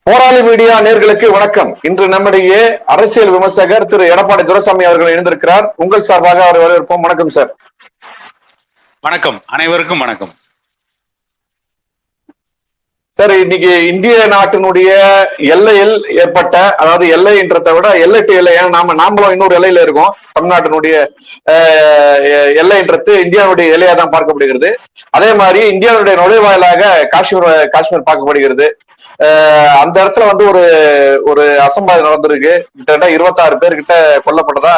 போராளி மீடியா நேர்களுக்கு வணக்கம். இன்று நம்முடைய அரசியல் விமர்சகர் திரு எடப்பாடி துரைசாமி அவர்கள் இணைந்திருக்கிறார். உங்கள் சார்பாக அவர் வரவேற்போம். வணக்கம் சார். வணக்கம், அனைவருக்கும் வணக்கம் சார். இன்னைக்கு இந்திய நாட்டினுடைய எல்லையில் ஏற்பட்ட, அதாவது எல்லைன்றதை விட எல்லை டு எல்லை, நாமளும் இன்னொரு எல்லையில இருக்கோம். தமிழ்நாட்டினுடைய எல்லைன்றது இந்தியாவுடைய எல்லையா தான் பார்க்கப்படுகிறது. அதே மாதிரி இந்தியாவுடைய நுழைவாயிலாக காஷ்மீர் பார்க்கப்படுகிறது. அந்த இடத்துல வந்து ஒரு அசம்பாவிதம் நடந்திருக்கு. கிட்டத்தட்ட 26 பேர் கிட்ட கொல்லப்பட்டதா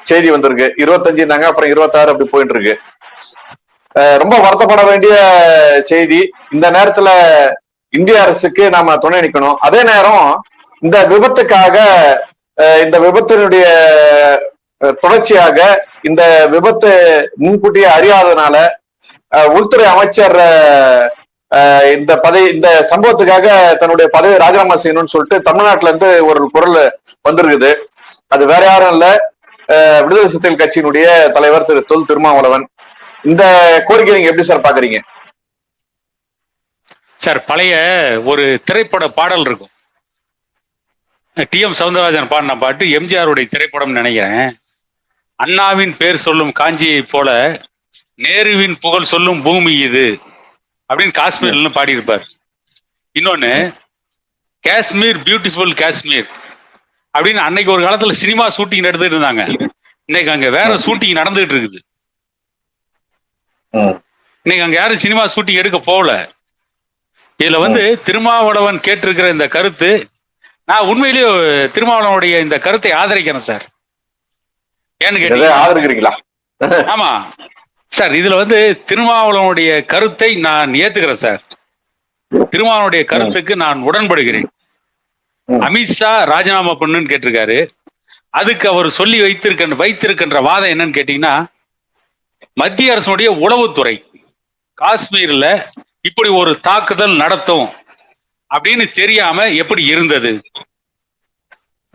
செய்தி வந்திருக்கு. 25 இருந்தாங்க, அப்புறம் 26 அப்படி போயிட்டு இருக்கு. ரொம்ப வருத்தப்பட வேண்டிய செய்தி. இந்த நேரத்துல இந்திய அரசுக்கு நாம துணை நிற்கணும். அதே நேரம் இந்த விபத்துக்காக, இந்த விபத்தினுடைய தொடர்ச்சியாக, இந்த விபத்து முன்கூட்டியே அறியாததுனால உள்துறை அமைச்சர் இந்த சம்பவத்துக்காக தன்னுடைய பதவியை ராஜினாமா செய்யணும்னு சொல்லிட்டு தமிழ்நாட்டுல இருந்து ஒரு குரல் வந்திருக்குது. அது வேற யாரும் இல்ல, விடுதலை சிறுத்தைகள் கட்சியினுடைய தலைவர் திரு தொல் திருமாவளவன். இந்த கோரிக்கை நீங்க எப்படி சார் பாக்குறீங்க? சார், பழைய ஒரு திரைப்பட பாடல் இருக்கும். டி.எம். சௌந்தரராஜன் பாடின பாட்டு எம்ஜிஆருடைய திரைப்படம் நினைக்கிறேன். அண்ணாவின் பேர் சொல்லும் காஞ்சியை போல நேருவின் புகழ் சொல்லும் பூமி இது அப்படின்னு காஷ்மீர்ல பாடியிருப்பார். இன்னொன்னு, காஷ்மீர் பியூட்டிஃபுல் காஷ்மீர் அப்படின்னு அன்னைக்கு ஒரு காலத்துல சினிமா ஷூட்டிங் எடுத்துட்டு இருந்தாங்க. இன்னைக்கு அங்க வேற ஷூட்டிங் நடந்துகிட்டு இருக்குது. இன்னைக்கு அங்க யாரும் சினிமா ஷூட்டிங் எடுக்க போகல. இதுல வந்து திருமாவளவன் கேட்டிருக்கிற இந்த கருத்து, நான் உண்மையிலேயே திருமாவளவனுடைய இந்த கருத்தை ஆதரிக்கிறேன் சார். ஏன்னு கேட்டீங்களா? ஆமா சார், இதுல வந்து திருமாவளவனுடைய கருத்தை நான் ஏத்துக்கிறேன் சார். திருமாவளவனுடைய கருத்துக்கு நான் உடன்படுகிறேன். அமித்ஷா ராஜினாமா பண்ணுன்னு கேட்டிருக்காரு. அதுக்கு அவர் சொல்லி வைத்திருக்கின்ற வாதம் என்னன்னு கேட்டீங்கன்னா, மத்திய அரசுடைய உளவுத்துறை காஷ்மீர்ல இப்படி ஒரு தாக்குதல் நடத்தும் அப்படின்னு தெரியாம எப்படி இருந்தது?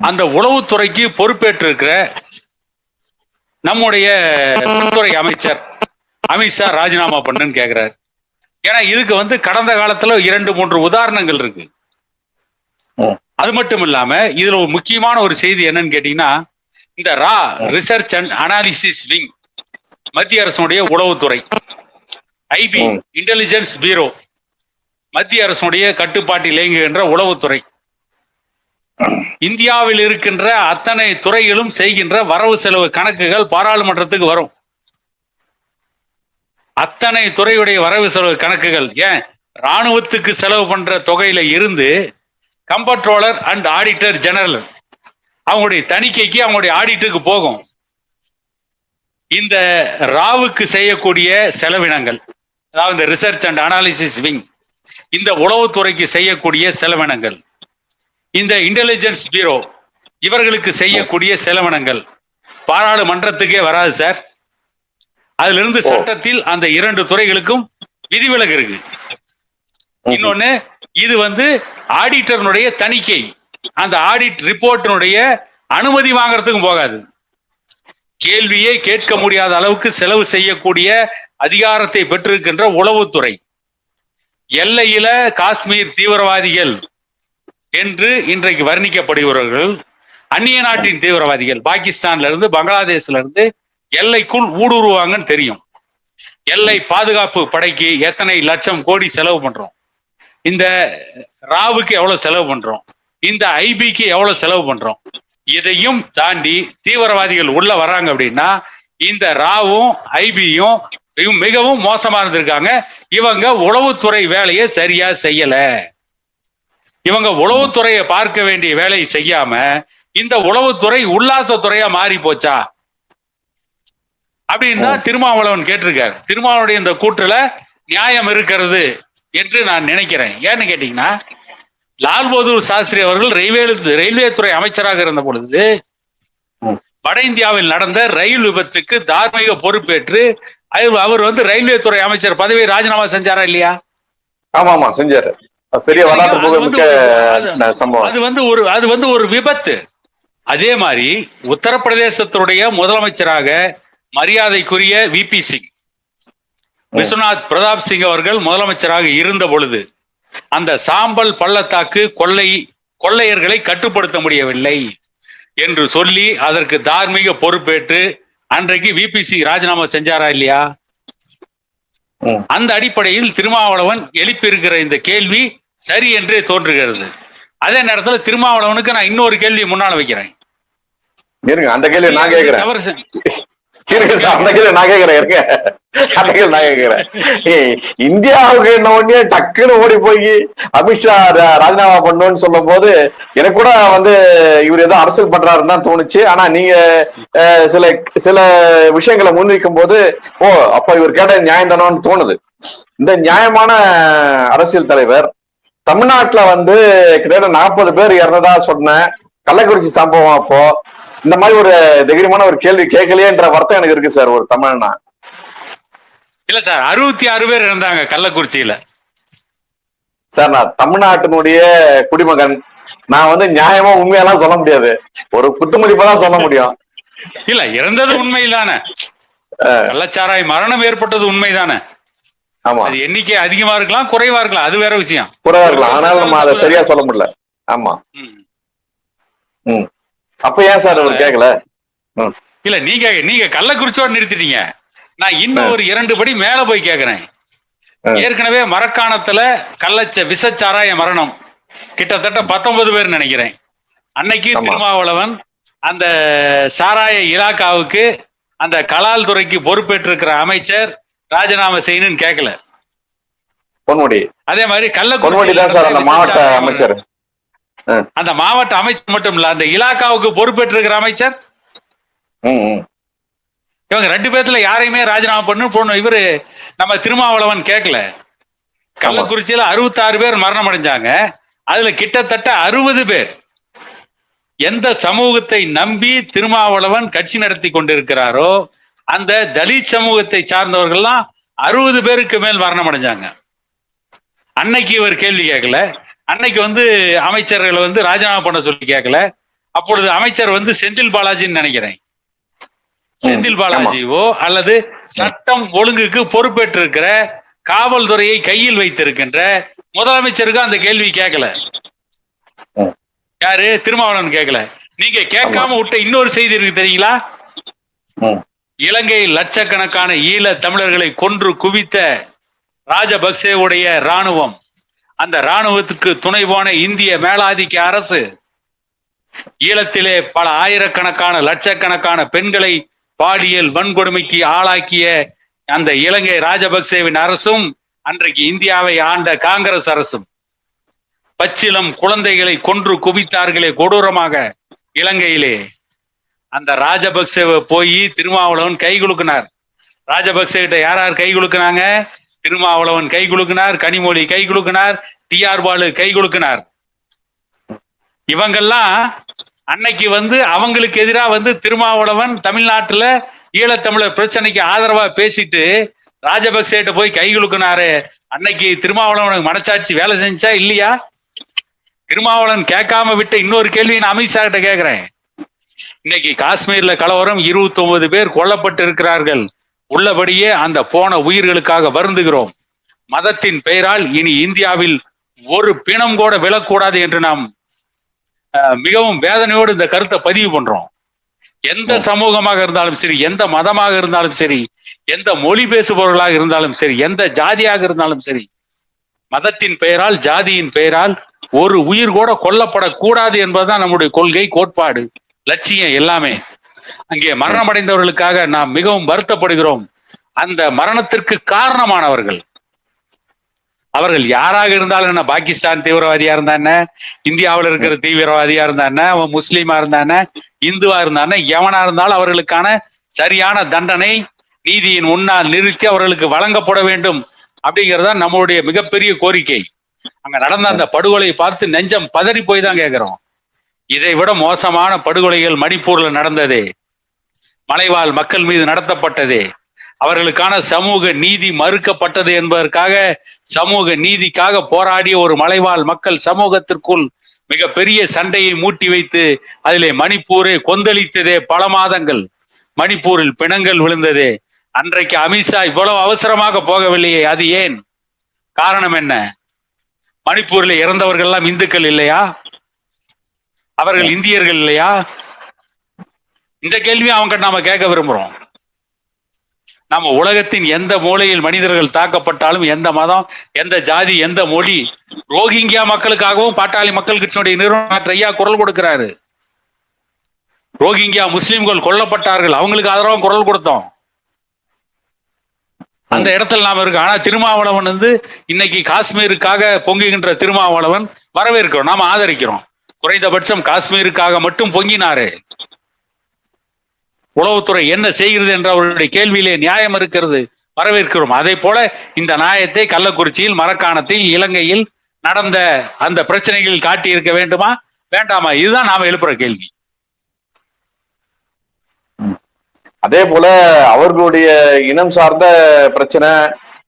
அந்த உளவுத்துறைக்கு பொறுப்பேற்றிருக்கிற நம்முடைய உள்துறை அமைச்சர் அமித்ஷா ராஜினாமா பண்ணுன்னு கேட்கிறாரு. ஏன்னா இதுக்கு வந்து கடந்த காலத்துல 2-3 உதாரணங்கள் இருக்கு. அது மட்டும் இல்லாம இதுல ஒரு முக்கியமான ஒரு செய்தி என்னன்னு கேட்டீங்கன்னா, இந்த ரிசர்ச் அண்ட் அனாலிசிஸ் விங், மத்திய அரசுடைய உளவுத்துறை, ஐபி இன்டெலிஜென்ஸ் பியூரோ, மத்திய அரசுடைய கட்டுப்பாட்டில் இயங்குகின்ற உளவுத்துறை, இந்தியாவில் இருக்கின்ற அத்தனை துறைகளும் செய்கின்ற வரவு செலவு கணக்குகள் பாராளுமன்றத்துக்கு வரும். அத்தனை துறையுடைய வரவு செலவு கணக்குகள், ஏன் ராணுவத்துக்கு செலவு பண்ற தொகையில இருந்து கம்பட்ரோலர் அண்ட் ஆடிட்டர் ஜெனரல் அவங்களுடைய தணிக்கைக்கு, அவங்களுடைய ஆடிட்டுக்கு போகும். இந்த ராவுக்கு செய்யக்கூடிய செலவினங்கள், அதாவது இந்த ரிசர்ச் அண்ட் அனாலிசிஸ் விங், இந்த உளவுத்துறைக்கு செய்யக்கூடிய செலவினங்கள், இந்த இன்டெலிஜென்ஸ் பியூரோ இவர்களுக்கு செய்யக்கூடிய செலவினங்கள் பாராளுமன்றத்துக்கே வராது சார். அதுல இருந்து சட்டத்தில் அந்த 2 துறைகளுக்கும் விதிவிலக்கு இருக்கு. இன்னொன்னு, இது வந்து ஆடிட்டர்னுடைய தணிக்கை, அந்த ஆடிட் ரிப்போர்ட்டினுடைய அனுமதி வாங்கறதுக்கும் போகாது. கேள்வியே கேட்க முடியாத அளவுக்கு செலவு செய்யக்கூடிய அதிகாரத்தை பெற்றிருக்கின்ற உளவுத்துறை, எல்லையில காஷ்மீர் தீவிரவாதிகள் என்று இன்றைக்கு வர்ணிக்கப்படுகிறவர்கள் அந்நிய நாட்டின் தீவிரவாதிகள், பாகிஸ்தான்ல இருந்து பங்களாதேஷ்ல இருந்து எல்லைக்குள் ஊடுருவாங்கன்னு தெரியும். எல்லை பாதுகாப்பு படைக்கு எத்தனை லட்சம் கோடி செலவு பண்றோம், இந்த ராவுக்கு எவ்வளவு செலவு பண்றோம், இந்த ஐபிக்கு எவ்வளவு செலவு பண்றோம். இதையும் தாண்டி தீவிரவாதிகள் உள்ள வர்றாங்க அப்படின்னா இந்த ராவும் ஐபியும் மிகவும் மோசமா இருந்திருக்காங்க. இவங்க உளவுத்துறை வேலையை சரியா செய்யல. இவங்க உளவுத்துறையை பார்க்க வேண்டிய வேலையை செய்யாம இந்த உளவுத்துறை உல்லாசத்துறையா மாறி போச்சா அப்படின்னா திருமாவளவன் கேட்டிருக்காரு. திருமாவளவனுடைய இந்த கூற்றுல நியாயம் இருக்கிறது என்று நான் நினைக்கிறேன். ஏன்னு கேட்டீங்கன்னா, லால் பகதூர் சாஸ்திரி அவர்கள் ரயில்வே துறை அமைச்சராக இருந்த பொழுது வட இந்தியாவில் நடந்த ரயில் விபத்துக்கு தார்மீக பொறுப்பேற்று அவர் வந்து ரயில்வே துறை அமைச்சர் பதவியை ராஜினாமா செஞ்சாரா இல்லையா? ஆமா செஞ்சாரு. பெரிய அது வந்து ஒரு விபத்து. அதே மாதிரி உத்தரப்பிரதேசத்தினுடைய முதலமைச்சராக மரியாதைக்குரிய விபி சிங், விஸ்வநாத் பிரதாப் சிங் அவர்கள் முதலமைச்சராக இருந்த பொழுது அந்த சாம்பல் பள்ளத்தாக்கு கொள்ளை கொள்ளையர்களை கட்டுப்படுத்த முடியவில்லை என்று சொல்லி அதற்கு தார்மீக பொறுப்பேற்று அன்றைக்கு விபிசி ராஜினாமா செஞ்சாரா இல்லையா? அந்த அடிப்படையில் திருமாவளவன் எழுப்பியிருக்கிற இந்த கேள்வி சரி என்றே தோன்றுகிறது. அதே நேரத்தில் திருமாவளவனுக்கு நான் இன்னொரு கேள்வியை முன்னால வைக்கிறேன். அந்த கேள்வி நான் கேட்கிறேன். இந்தியாவுக்கு என்ன ஒண்ணே டக்குன்னு ஓடி போய் அமித்ஷா ராஜினாமா பண்ணணும்னு சொல்லும் போது எனக்கு கூட இவர் ஏதோ அரசியல் பண்றாருன்னு தான் தோணுச்சு. ஆனா நீங்க சில சில விஷயங்களை முன்வைக்கும் போது அப்ப இவர் கேட்ட நியாயம் தானோன்னு தோணுது. இந்த நியாயமான அரசியல் தலைவர் தமிழ்நாட்டுல கிட்டத்தட்ட 40 பேர் இறந்ததா சொன்ன கள்ளக்குறிச்சி சம்பவம் அப்போ இந்த மாதிரி ஒரு தைரியமான ஒரு கேள்வி கேட்கலையேன்ற வருத்தம் எனக்கு இருக்கு சார். ஒரு தமிழ்னா இல்ல சார், 66 பேர் இருந்தாங்க கள்ளக்குறிச்சியில. சார் நான் தமிழ்நாட்டினுடைய குடிமகன், நான் நியாயமா உண்மையெல்லாம் சொல்ல முடியாது, ஒரு குத்துமதிப்பதான் சொல்ல முடியும். இல்ல இறந்தது உண்மையிலான கள்ளச்சாராய மரணம் ஏற்பட்டது உண்மைதானே. ஆமா, அது எண்ணிக்கை அதிகமா இருக்கலாம் குறைவா இருக்கலாம், அது வேற விஷயம். குறைவா இருக்கலாம், ஆனால் நம்ம அதை சரியா சொல்ல முடியல. ஆமா. அப்ப ஏன் சார் அவர் கேட்கல? இல்ல நீங்க கள்ளக்குறிச்சியோட நிறுத்திட்டீங்க. நான் இன்னும் ஒரு 2 படி மேல போய் கேக்குறேன். ஏற்கனவே மரக்காணத்துல விசச்சாராய மரணம் கிட்டத்தட்ட 19 பேர் நினைக்கிறேன். அன்னைக்கு திருமாவளவன் அந்த சாராய இலாக்காவுக்கு அந்த கலால் துறைக்கு பொறுப்பேற்றிருக்கிற அமைச்சர் ராஜினாமா செய்யணும்னு கேட்கல. பொன்முடி அதே மாதிரி கள்ளக்குறிச்சி மாவட்ட அமைச்சர், அந்த மாவட்ட அமைச்சர் மட்டும் இல்ல, அந்த இலாக்காவுக்கு பொறுப்பேற்றிருக்கிற அமைச்சர், இவங்க 2 பேர்த்துல யாரையுமே ராஜினாமா பண்ணு இவரு நம்ம திருமாவளவன் கேட்கல. கள்ளக்குறிச்சியில 66 பேர் மரணம் அடைஞ்சாங்க. அதுல கிட்டத்தட்ட 60 பேர் எந்த சமூகத்தை நம்பி திருமாவளவன் கட்சி நடத்தி கொண்டிருக்கிறாரோ அந்த தலித் சமூகத்தை சார்ந்தவர்கள்லாம் 60 பேருக்கு மேல் மரணம் அடைஞ்சாங்க. அன்னைக்கு இவர் கேள்வி கேட்கல. அன்னைக்கு அமைச்சர்களை ராஜினாமா பண்ண சொல்லி கேட்கல. அப்பொழுது அமைச்சர் செந்தில் பாலாஜின்னு நினைக்கிறேன், செந்தில் பாலாஜிவோ அல்லது சட்டம் ஒழுங்குக்கு பொறுப்பேற்றிருக்கிற காவல்துறையை கையில் வைத்திருக்கின்ற முதலமைச்சருக்கு அந்த கேள்வி கேட்கல. யாரு? திருமாவளவன் கேட்கல. நீங்க கேட்காம விட்ட இன்னொரு செய்தி இருக்கு தெரியுங்களா? இலங்கை லட்சக்கணக்கான ஈழ தமிழர்களை கொன்று குவித்த ராஜபக்சேவுடைய ராணுவம், அந்த ராணுவத்துக்கு துணை போன இந்திய மேலாதிக்க அரசு ஈழத்திலே பல ஆயிரக்கணக்கான லட்சக்கணக்கான பெண்களை பாலியல் வன்கொடுமைக்கு ஆளாக்கிய அந்த இலங்கை ராஜபக்சேவின் அரசும் அன்றைக்கு இந்தியாவை ஆண்ட காங்கிரஸ் அரசும் பச்சிலம் குழந்தைகளை கொன்று குவித்தார்களே கொடூரமாக இலங்கையிலே. அந்த ராஜபக்சேவை போய் திருமாவளவன் கை குலுக்கினார். ராஜபக்சே கிட்ட யார் கை குலுக்கினாங்க? திருமாவளவன் கை குலுக்கினார், கனிமொழி கை குலுக்கினார், டிஆர் பாலு கை குலுக்கினார். இவங்கெல்லாம் அன்னைக்கு அவங்களுக்கு எதிராக திருமாவளவன் தமிழ்நாட்டுல ஈழத்தமிழர் பிரச்சனைக்கு ஆதரவா பேசிட்டு ராஜபக்சேட்ட போய் கை குலுக்கினாரு. அன்னைக்கு திருமாவளவனுக்கு மனசாட்சி வேலை செஞ்சா இல்லையா? திருமாவளவன் கேட்காம விட்ட இன்னொரு கேள்வி நான் அமித்ஷா கிட்ட கேட்கிறேன். இன்னைக்கு காஷ்மீர்ல கலவரம், 29 பேர் கொல்லப்பட்டு இருக்கிறார்கள். உள்ளபடியே அந்த போன உயிர்களுக்காக வருந்துகிறோம். மதத்தின் பெயரால் இனி இந்தியாவில் ஒரு பிணம் கூட விழக்கூடாது என்று நாம் மிகவும் வேதனையோடு இந்த கருத்தை பதிவு பண்றோம். எந்த சமூகமாக இருந்தாலும் சரி, எந்த மதமாக இருந்தாலும் சரி, எந்த மொழி பேசுபவர்களாக இருந்தாலும் சரி, எந்த ஜாதியாக இருந்தாலும் சரி, மதத்தின் பெயரால் ஜாதியின் பெயரால் ஒரு உயிர் கூட கொல்லப்படக்கூடாது என்பதுதான் நம்முடைய கொள்கை, கோட்பாடு, லட்சியம் எல்லாமே. அங்கே மரணமடைந்தவர்களுக்காக நாம் மிகவும் வருத்தப்படுகிறோம். அந்த மரணத்திற்கு காரணமானவர்கள் அவர்கள் யாராக இருந்தாலும் என்ன, பாகிஸ்தான் தீவிரவாதியா இருந்தானே, இந்தியாவில் இருக்கிற தீவிரவாதியா இருந்தானே, அவன் முஸ்லீமா இருந்தானே, இந்துவா இருந்தானே, எவனா இருந்தாலும் அவர்களுக்கான சரியான தண்டனை நீதியின் முன்னால் நிறுத்தி அவர்களுக்கு வழங்கப்பட வேண்டும் அப்படிங்கிறதா நம்மளுடைய மிகப்பெரிய கோரிக்கை. அங்க நடந்த அந்த படுகொலையை பார்த்து நெஞ்சம் பதறி போய் தான் கேட்கிறோம். இதை விட மோசமான படுகொலைகள் மணிப்பூர்ல நடந்ததே, மலைவாழ் மக்கள் மீது நடத்தப்பட்டதே, அவர்களுக்கான சமூக நீதி மறுக்கப்பட்டது என்பதற்காக சமூக நீதிக்காக போராடிய ஒரு மலைவாழ் மக்கள் சமூகத்திற்குள் மிகப்பெரிய சண்டையை மூட்டி வைத்து அதிலே மணிப்பூரை கொந்தளித்ததே. பல மாதங்கள் மணிப்பூரில் பிணங்கள் விழுந்ததே. அன்றைக்கு அமித்ஷா இவ்வளவு அவசரமாக போகவில்லையே, அது ஏன்? காரணம் என்ன? மணிப்பூரில் இறந்தவர்கள் எல்லாம் இந்துக்கள் இல்லையா? அவர்கள் இந்தியர்கள் இல்லையா? இந்த கேள்வி அவங்க நாம கேட்க விரும்புறோம். நம்ம உலகத்தின் எந்த மூலையில் மனிதர்கள் தாக்கப்பட்டாலும், எந்த மதம், எந்த ஜாதி, எந்த மொழி, ரோஹிங்கியா மக்களுக்காகவும் பாட்டாளி மக்கள் கட்சியினுடைய நிறுவனர் ஐயா குரல் கொடுக்கிறாரு. ரோஹிங்கியா முஸ்லிம்கள் கொல்லப்பட்டார்கள், அவங்களுக்கு ஆதரவா குரல் கொடுத்தோம். அந்த இடத்துல நாம இருக்கோம். ஆனா திருமாவளவன் இன்னைக்கு காஷ்மீருக்காக பொங்குகின்ற திருமாவளவன் வரவேற்கிறோம், நாம ஆதரிக்கிறோம். குறைந்தபட்சம் காஷ்மீருக்காக மட்டும் பொங்கினாரு. உளவுத்துறை என்ன செய்கிறது என்ற அவருடைய கேள்வியிலே நியாயம் இருக்கிறது, வரவேற்கிறோம். அதே போல இந்த நியாயத்தை கள்ளக்குறிச்சியில், மரக்காணத்தில், இலங்கையில் நடந்த அந்த பிரச்சனைகளில் காட்டி இருக்க வேண்டுமா வேண்டாமா? இதுதான் நாம எழுப்புற கேள்வி. அதே போல அவர்களுடைய இனம் சார்ந்த பிரச்சனை,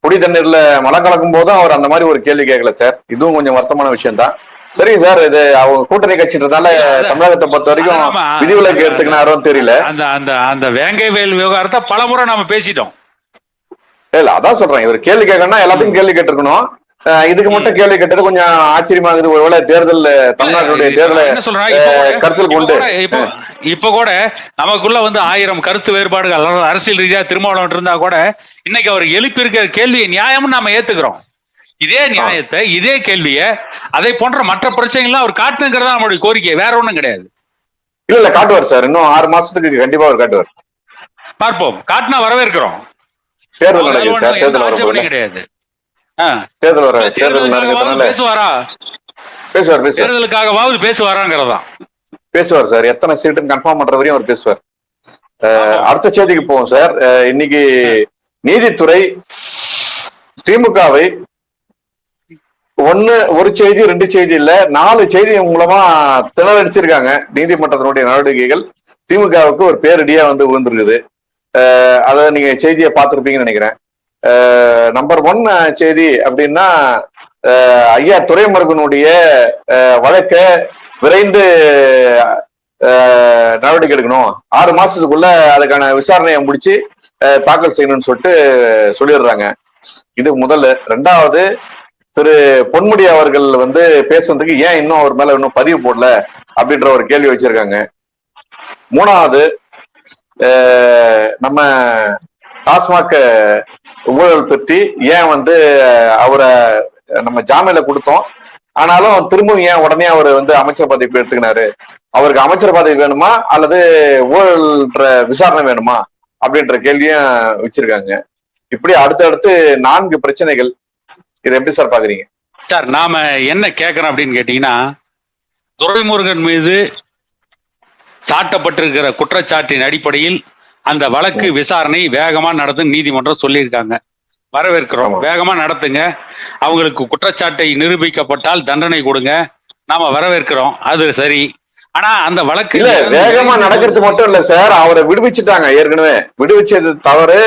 குடி தண்ணீர்ல மழை கலக்கும் போதும் அவர் அந்த மாதிரி ஒரு கேள்வி கேட்கல சார். இதுவும் கொஞ்சம் வருத்தமான விஷயம் தான். சரி சார், இது அவங்க கூட்டணி கட்சின்றதால தமிழகத்தை பொறுத்த வரைக்கும் விதிவிலக்கு எடுத்துக்கினாரோ தெரியல. அந்த அந்த அந்த வேங்கை வேல் விவகாரத்தை பலமுறை நாம பேசிட்டோம். இல்ல அதான் சொல்றேன், இவர் கேள்வி கேட்கணும்னா எல்லாத்துக்கும் கேள்வி கேட்டிருக்கணும். இதுக்கு மட்டும் கேள்வி கேட்டது கொஞ்சம் ஆச்சரியமா இருக்குது. ஒருவேளை தேர்தல், தமிழ்நாட்டுடைய தேர்தலை கருத்தில் கொண்டு இப்ப கூட நமக்குள்ள 1000 கருத்து வேறுபாடுகள் அரசியல் ரீதியா திருமாவளவன் இருந்தா கூட இன்னைக்கு அவர் எழுப்பி இருக்கிற கேள்வியை நியாயம்னு நாம ஏத்துக்கிறோம். இதே நியாயத்தை, இதே கேள்விய, அதை போன்ற மற்ற பிரச்சனைகள்லாம் அவர் காட்டுங்கிறதா நம்மளுடைய கோரிக்கை, வேற ஒண்ணும் கிடையாது. இல்ல காட்டுவார் சார், இன்னும் 6 மாசத்துக்கு கண்டிப்பா அவர் காட்டுவார். பார்ப்போம், காட்டினா வரவேற்கிறோம். தேர்தல் நடக்குது சார், தேர்தல் கிடையாது. பேசுவாரா? பேசுவார். தேர்தலுக்காகவாவது பேசுவாராங்கிறதா? பேசுவார் சார், எத்தனை சீட்டுன்னு கன்ஃபார்ம் பண்ற வரையும் அவர் பேசுவார். அடுத்த செய்திக்கு போவோம் சார். இன்னைக்கு நீதித்துறை திமுகவை ஒரு செய்தி 2 செய்தி இல்ல 4 செய்தி மூலமா திணறடிச்சிருக்காங்க. நீதிமன்றத்தினுடைய நடவடிக்கைகள் திமுகவுக்கு ஒரு பேரடியா விழுந்திருக்குது. அத நீங்க செய்தியை பார்த்திருப்பீங்கன்னு நினைக்கிறேன். நம்பர் 1 செய்தி அப்படின்னா, ஐயா துரைமுருகனுடைய வழக்க விரைந்து நடவடிக்கை எடுக்கணும், 6 மாசத்துக்குள்ள அதுக்கான விசாரணையை முடிச்சு தாக்கல் செய்யணும்னு சொல்லிடுறாங்க. இது முதல்ல. 2வது, திரு பொன்முடி அவர்கள் பேசுறதுக்கு ஏன் இன்னும் அவர் மேல இன்னும் பதிவு போடல அப்படின்ற ஒரு கேள்வி வச்சிருக்காங்க. 3வது, நம்ம டாஸ்மாக் ஊழல் பற்றி ஏன் அவரை நம்ம ஜாமீன்ல கொடுத்தோம், ஆனாலும் திரும்பவும் ஏன் உடனே அவர் அமைச்சர் பதவி எடுத்துக்கினாரு, அவருக்கு அமைச்சர் பதவி வேணுமா அல்லது ஊழல்ன்ற விசாரணை வேணுமா அப்படின்ற கேள்வியும் வச்சிருக்காங்க. இப்படி அடுத்தடுத்து 4 பிரச்சனைகள். இதை எப்படி சார் பாக்குறீங்க? சார், நாம என்ன கேட்கிறோம் அப்படின்னு கேட்டீங்கன்னா, துரைமுருகன் மீது சாட்டப்பட்டிருக்கிற குற்றச்சாட்டின் அடிப்படையில் அந்த வழக்கு விசாரணை வேகமா நடத்தும் நீதிமன்றம் சொல்லியிருக்காங்க. வரவேற்கிறோம், வேகமா நடத்துங்க. அவங்களுக்கு குற்றச்சாட்டை நிரூபிக்கப்பட்டால் தண்டனை கொடுங்க, நாம வரவேற்கிறோம். அது சரி. ஆனா அந்த வழக்கு இல்ல வேகமா நடக்கிறது மட்டும் இல்ல சார், அவரை விடுவிச்சுட்டாங்க. ஏற்கனவே விடுவிச்சது தவறு,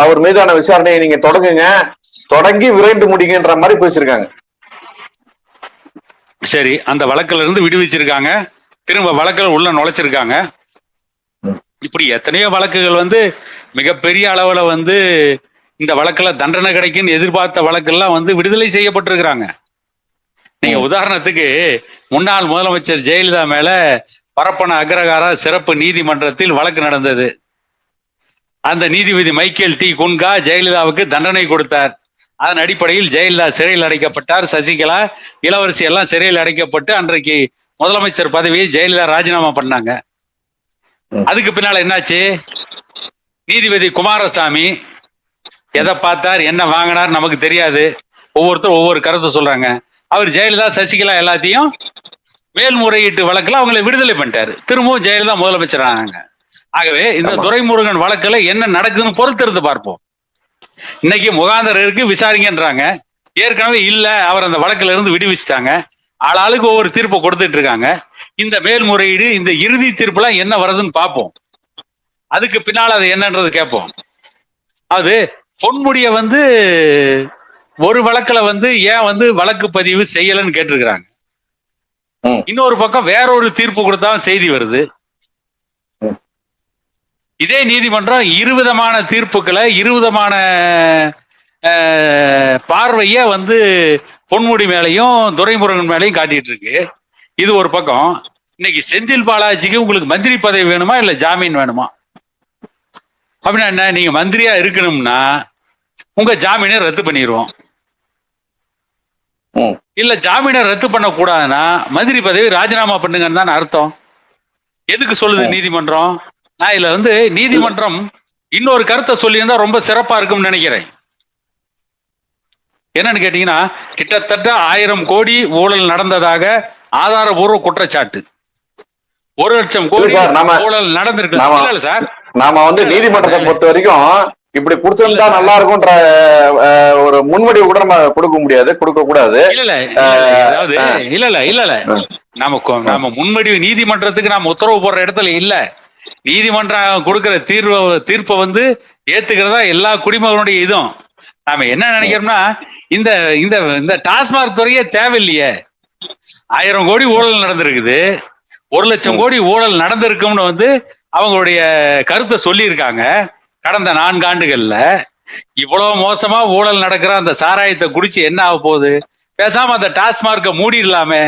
அவர் மீதான விசாரணையை நீங்க தொடங்கி விரைந்து முடிங்கன்ற மாதிரி பேசிருக்காங்க. சரி, அந்த வழக்குல இருந்து விடுவிச்சிருக்காங்க, திரும்ப வழக்குல உள்ள நுழைச்சிருக்காங்க. இப்படி எத்தனையோ வழக்குகள் மிகப்பெரிய அளவுல இந்த வழக்குல தண்டனை கிடைக்குன்னு எதிர்பார்த்த வழக்கெல்லாம் விடுதலை செய்யப்பட்டிருக்கிறாங்க. நீங்க உதாரணத்துக்கு முன்னாள் முதலமைச்சர் ஜெயலலிதா மேல பரப்பன அக்ரஹாரா சிறப்பு நீதிமன்றத்தில் வழக்கு நடந்தது. அந்த நீதிபதி மைக்கேல் டி குன்கா ஜெயலலிதாவுக்கு தண்டனை கொடுத்தார். அதன் அடிப்படையில் ஜெயலலிதா சிறையில் அடைக்கப்பட்டார், சசிகலா, இளவரசி எல்லாம் சிறையில் அடைக்கப்பட்டு அன்றைக்கு முதலமைச்சர் பதவியை ஜெயலலிதா ராஜினாமா பண்ணாங்க. அதுக்கு பின்னால என்னாச்சு? நீதிபதி குமாரசாமி எதை பார்த்தார், என்ன வாங்கினார் நமக்கு தெரியாது, ஒவ்வொருத்தரும் ஒவ்வொரு கருத்தை சொல்றாங்க. அவர் ஜெயலலிதா, சசிகலா எல்லாத்தையும் மேல்முறையீட்டு வழக்குல அவங்களை விடுதலை பண்ணிட்டாரு. திரும்பவும் ஜெயலலிதா முதலமைச்சர் ஆனாங்க. ஆகவே இந்த துரைமுருகன் வழக்குல என்ன நடக்குதுன்னு பொறுத்திருந்து பார்ப்போம். இன்னைக்கு முகாந்தர் இருக்கு, விசாரிங்கன்றாங்க. ஏற்கனவே இல்ல, அவர் அந்த வழக்குல இருந்து விடுவிச்சிட்டாங்க. ஆளாளுக்கு ஒவ்வொரு தீர்ப்பை கொடுத்துட்டு இருக்காங்க. இந்த மேல்முறையீடு, இந்த இறுதி தீர்ப்புலாம் என்ன வருதுன்னு பார்ப்போம். அதுக்கு பின்னால் அது என்னன்றது கேட்போம். அது பொன்முடிய ஒரு வழக்குல ஏன் வழக்கு பதிவு செய்யலன்னு கேட்டிருக்கிறாங்க. இன்னொரு பக்கம் வேற ஒரு தீர்ப்பு கொடுத்தா செய்தி வருது. இதே நீதிமன்றம் 2 விதமான தீர்ப்புகளை, 2 விதமான பார்வைய பொன்முடி மேலையும் துரைமுருகன் மேலையும் காட்டிட்டு இருக்கு. இது ஒரு பக்கம். இன்னைக்கு செந்தில் பாலாஜிக்கு உங்களுக்கு மந்திரி பதவி வேணுமா இல்ல ஜாமீன் வேணுமா? அப்படின்னா என்ன, நீங்க மந்திரியா இருக்கணும்னா உங்க ஜாமீனை ரத்து பண்ணிடுவோம். இல்ல ஜாமீனை ரத்து பண்ண கூடாதுன்னா மந்திரி பதவி ராஜினாமா பண்ணுங்கன்னு தான் அர்த்தம். எதுக்கு சொல்லுது நீதிமன்றம்? நான் இதுல வந்து நீதிமன்றம் இன்னொரு கருத்தை சொல்லியிருந்தா ரொம்ப சிறப்பா இருக்கும்னு நினைக்கிறேன். என்னன்னு கேட்டீங்கன்னா, கிட்டத்தட்ட 1000 கோடி ஊழல் நடந்ததாக ஆதாரபூர்வ குற்றச்சாட்டு. 1 லட்சம் கோடி ஊழல் நடந்திருக்கு சார். நாம வந்து நீதிமன்றத்தை பொறுத்த வரைக்கும் இப்படி கொடுத்திருந்தா நல்லா இருக்கும்ன்ற ஒரு முன்வடிவு கூட நம்ம கொடுக்க முடியாது, கொடுக்க கூடாது. இல்ல நாம முன்வடிவு நீதிமன்றத்துக்கு நாம உத்தரவு போடுற இடத்துல இல்ல. நீதிமன்றம் கொடுக்கிற தீர்ப்பை வந்து ஏத்துக்கிறதா எல்லா குடிமகனுடைய இதுவும். நாம என்ன நினைக்கிறோம்னா, இந்த இந்த டாஸ்மாக் துறையே தேவையில்லையே. 1000 கோடி ஊழல் நடந்திருக்குது, 1 லட்சம் கோடி ஊழல் நடந்திருக்கும்னு வந்து அவங்களுடைய கருத்தை சொல்லியிருக்காங்க. கடந்த 4 ஆண்டுகள்ல இவ்வளவு மோசமா ஊழல் நடக்கிற அந்த சாராயத்தை குடிச்சு என்ன ஆக போகுது, பேசாம அந்த டாஸ்மார்க்க மூடிடலாமே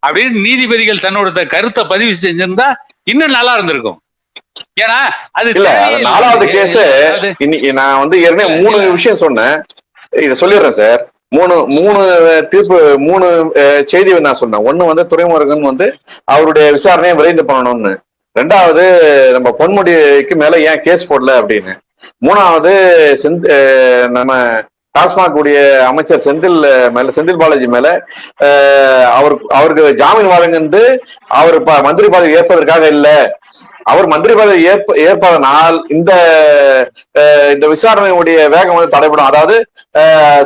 அப்படின்னு நீதிபதிகள் தன்னோட கருத்தை பதிவு செஞ்சிருந்தா இன்னும் நல்லா இருந்திருக்கும். ஏன்னா அது இல்ல 4வது கேஸ். இன்னைக்கு நான் வந்து ஏற்கனவே 3 விஷயம் சொன்னேன், இத சொல்லிடுறேன் சார். 3 தீர்ப்பு, 3 செய்தி நான் சொன்னேன். ஒண்ணு வந்து துரைமுருகன் வந்து அவருடைய விசாரணையை விரைந்து பண்ணணும்னு. 2வது நம்ம பொன்முடிக்கு மேல ஏன் கேஸ் போடல அப்படின்னு. 3வது நம்ம டாஸ்மாக் உடைய அமைச்சர் செந்தில் பாலாஜி மேல அவருக்கு ஜாமீன் வழங்குந்து அவர் மந்திரி பதவி ஏற்பதற்காக இல்ல, அவர் மந்திரி பதவி ஏற்பதனால் இந்த விசாரணையுடைய வேகம் வந்து தடைபடும். அதாவது